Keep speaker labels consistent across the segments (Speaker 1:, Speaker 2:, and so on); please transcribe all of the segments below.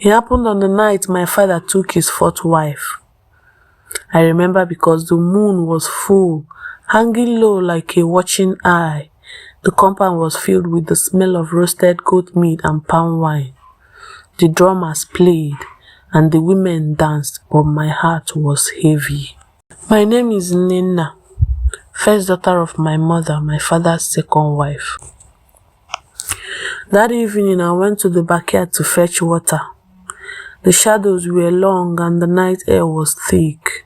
Speaker 1: It happened on the night my father took his fourth wife. I remember because the moon was full, hanging low like a watching eye. The compound was filled with the smell of roasted goat meat and palm wine. The drummers played and the women danced, but my heart was heavy. My name is Nina, first daughter of my mother, my father's second wife. That evening I went to the backyard to fetch water. The shadows were long and the night air was thick.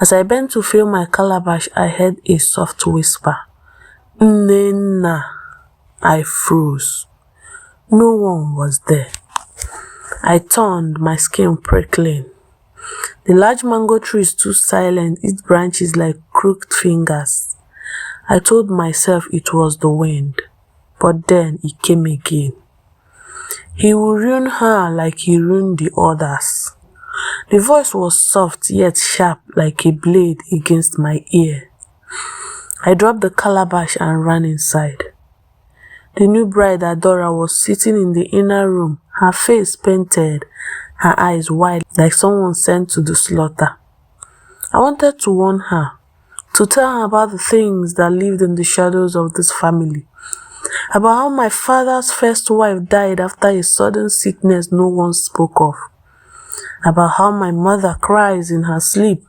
Speaker 1: As I bent to fill my calabash, I heard a soft whisper. Nina. I froze. No one was there. I turned, my skin prickling. The large mango tree stood silent, its branches like crooked fingers. I told myself it was the wind, but then it came again. He will ruin her like he ruined the others. The voice was soft yet sharp like a blade against my ear. I dropped the calabash and ran inside. The new bride Adora was sitting in the inner room, her face painted, her eyes wide like someone sent to the slaughter. I wanted to warn her, to tell her about the things that lived in the shadows of this family, about how my father's first wife died after a sudden sickness no one spoke of, about how my mother cries in her sleep,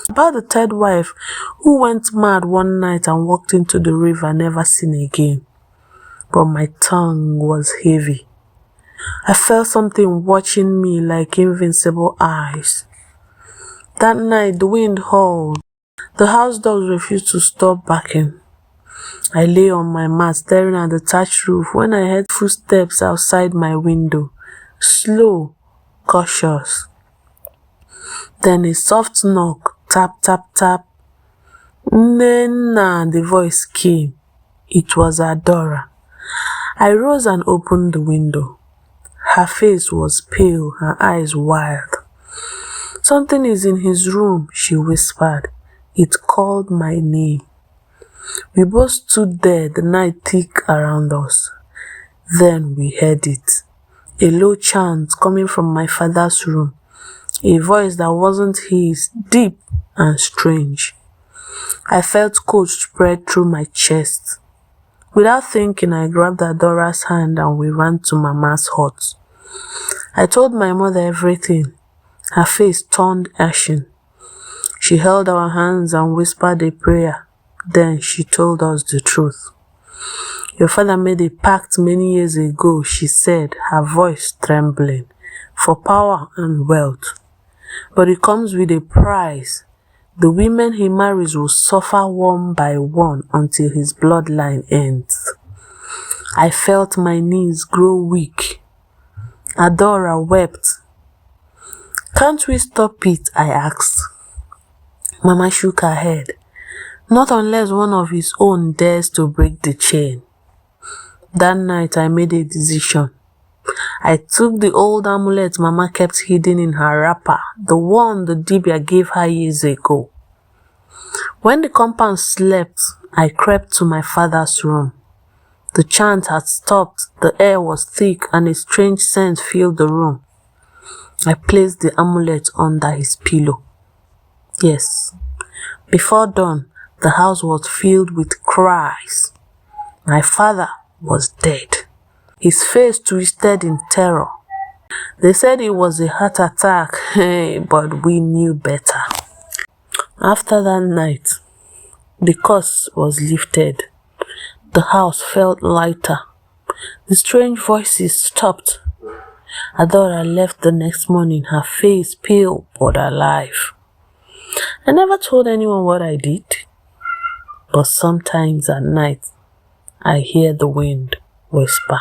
Speaker 1: about the third wife who went mad one night and walked into the river never seen again. But my tongue was heavy. I felt something watching me like invincible eyes. That night the wind howled. The house dogs refused to stop barking. I lay on my mat staring at the thatched roof when I heard footsteps outside my window, slow, cautious. Then a soft knock, tap, tap, tap. Nena, the voice came. It was Adora. I rose and opened the window. Her face was pale, her eyes wild. Something is in his room, she whispered. It called my name. We both stood there, the night thick around us. Then we heard it. A low chant coming from my father's room. A voice that wasn't his, deep and strange. I felt cold spread through my chest. Without thinking, I grabbed Adora's hand and we ran to Mama's hut. I told my mother everything. Her face turned ashen. She held our hands and whispered a prayer. Then she told us the truth. Your father made a pact many years ago, she said, her voice trembling, for power and wealth. But it comes with a price. The women he marries will suffer one by one until his bloodline ends. I felt my knees grow weak. Adora wept. Can't we stop it? I asked. Mama shook her head. Not unless one of his own dares to break the chain. That night I made a decision. I took the old amulet Mama kept hidden in her wrapper, the one the Dibia gave her years ago. When the compound slept, I crept to my father's room. The chant had stopped, the air was thick and a strange scent filled the room. I placed the amulet under his pillow. Yes, before dawn, the house was filled with cries. My father was dead. His face twisted in terror. They said it was a heart attack, but we knew better. After that night, the curse was lifted. The house felt lighter. The strange voices stopped. Adora left the next morning, her face pale but alive. I never told anyone what I did, but sometimes at night, I hear the wind whisper.